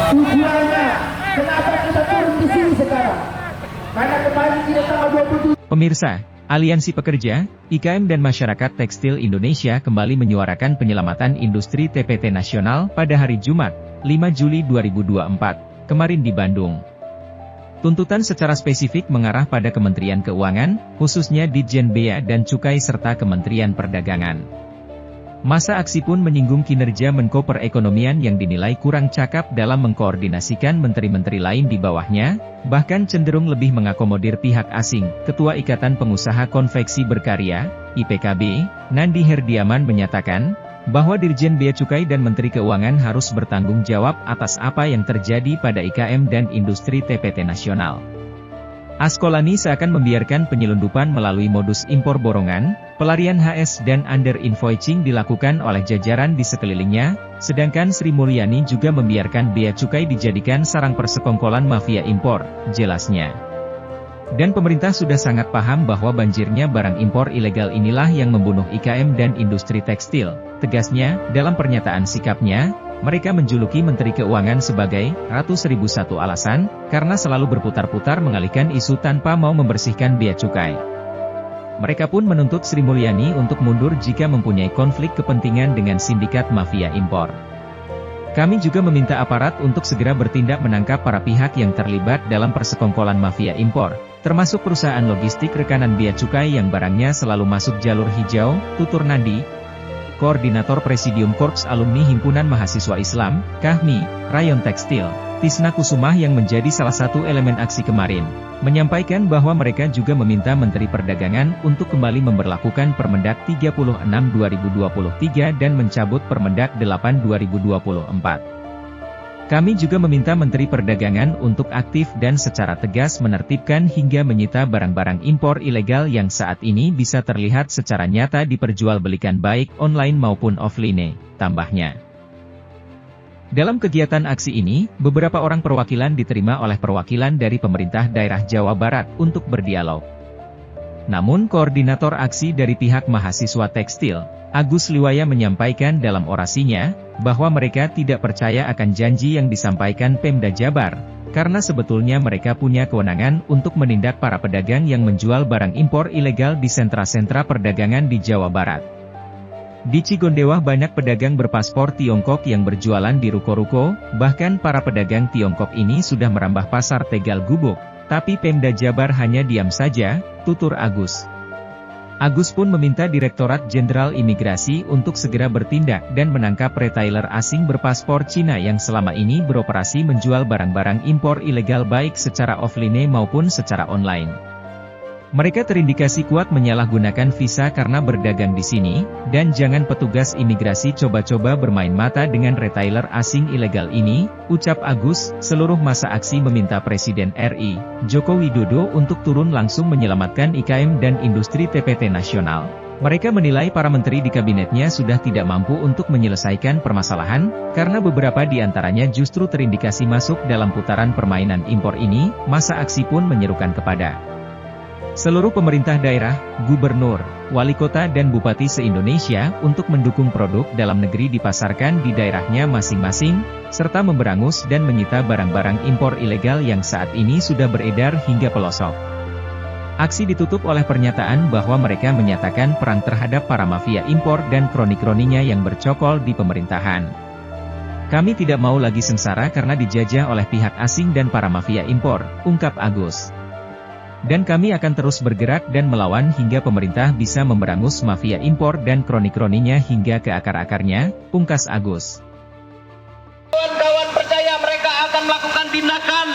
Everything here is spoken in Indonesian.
Tujuannya, kenapa kita turun di sini sekarang? Karena kemarin tidak tanggal 27. Pemirsa, Aliansi Pekerja, IKM dan Masyarakat Tekstil Indonesia kembali menyuarakan penyelamatan industri TPT nasional pada hari Jumat, 5 Juli 2024, kemarin di Bandung. Tuntutan secara spesifik mengarah pada Kementerian Keuangan, khususnya Ditjen Bea dan Cukai serta Kementerian Perdagangan. Masa aksi pun menyinggung kinerja Menko Perekonomian yang dinilai kurang cakap dalam mengkoordinasikan menteri-menteri lain di bawahnya, bahkan cenderung lebih mengakomodir pihak asing. Ketua Ikatan Pengusaha Konveksi Berkarya, IPKB, Nandi Herdiaman menyatakan, bahwa Dirjen Bea Cukai dan Menteri Keuangan harus bertanggung jawab atas apa yang terjadi pada IKM dan industri TPT nasional. Askolani seakan membiarkan penyelundupan melalui modus impor borongan, pelarian HS dan under-invoicing dilakukan oleh jajaran di sekelilingnya, sedangkan Sri Mulyani juga membiarkan bea cukai dijadikan sarang persekongkolan mafia impor, jelasnya. Dan pemerintah sudah sangat paham bahwa banjirnya barang impor ilegal inilah yang membunuh IKM dan industri tekstil, tegasnya. Dalam pernyataan sikapnya, mereka menjuluki Menteri Keuangan sebagai Ratu 1001 alasan, karena selalu berputar-putar mengalihkan isu tanpa mau membersihkan bea cukai. Mereka pun menuntut Sri Mulyani untuk mundur jika mempunyai konflik kepentingan dengan sindikat mafia impor. Kami juga meminta aparat untuk segera bertindak menangkap para pihak yang terlibat dalam persekongkolan mafia impor, termasuk perusahaan logistik rekanan bea cukai yang barangnya selalu masuk jalur hijau, tutur Nandi. Koordinator Presidium Korps Alumni Himpunan Mahasiswa Islam, KAHMI, Rayon Tekstil, Tisna Kusumah yang menjadi salah satu elemen aksi kemarin, menyampaikan bahwa mereka juga meminta Menteri Perdagangan untuk kembali memberlakukan Permendak 36/2023 dan mencabut Permendak 8/2024. Kami juga meminta Menteri Perdagangan untuk aktif dan secara tegas menertibkan hingga menyita barang-barang impor ilegal yang saat ini bisa terlihat secara nyata diperjualbelikan baik online maupun offline, tambahnya. Dalam kegiatan aksi ini, beberapa orang perwakilan diterima oleh perwakilan dari pemerintah daerah Jawa Barat untuk berdialog. Namun koordinator aksi dari pihak mahasiswa tekstil, Agus Liwaya menyampaikan dalam orasinya, bahwa mereka tidak percaya akan janji yang disampaikan Pemda Jabar, karena sebetulnya mereka punya kewenangan untuk menindak para pedagang yang menjual barang impor ilegal di sentra-sentra perdagangan di Jawa Barat. Di Cigondewah banyak pedagang berpaspor Tiongkok yang berjualan di ruko-ruko, bahkan para pedagang Tiongkok ini sudah merambah pasar Tegal Gubuk, tapi Pemda Jabar hanya diam saja, tutur Agus. Agus pun meminta Direktorat Jenderal Imigrasi untuk segera bertindak dan menangkap retailer asing berpaspor Cina yang selama ini beroperasi menjual barang-barang impor ilegal baik secara offline maupun secara online. Mereka terindikasi kuat menyalahgunakan visa karena berdagang di sini, dan jangan petugas imigrasi coba-coba bermain mata dengan retailer asing ilegal ini, ucap Agus. Seluruh massa aksi meminta Presiden RI, Joko Widodo untuk turun langsung menyelamatkan IKM dan industri TPT nasional. Mereka menilai para menteri di kabinetnya sudah tidak mampu untuk menyelesaikan permasalahan, karena beberapa di antaranya justru terindikasi masuk dalam putaran permainan impor ini. Massa aksi pun menyerukan kepada seluruh pemerintah daerah, gubernur, wali kota dan bupati se-Indonesia untuk mendukung produk dalam negeri dipasarkan di daerahnya masing-masing, serta memberangus dan menyita barang-barang impor ilegal yang saat ini sudah beredar hingga pelosok. Aksi ditutup oleh pernyataan bahwa mereka menyatakan perang terhadap para mafia impor dan kroni-kroninya yang bercokol di pemerintahan. Kami tidak mau lagi sengsara karena dijajah oleh pihak asing dan para mafia impor, ungkap Agus. Dan kami akan terus bergerak dan melawan hingga pemerintah bisa memberangus mafia impor dan kroni-kroninya hingga ke akar-akarnya, pungkas Agus. Kawan-kawan percaya mereka akan melakukan tindakan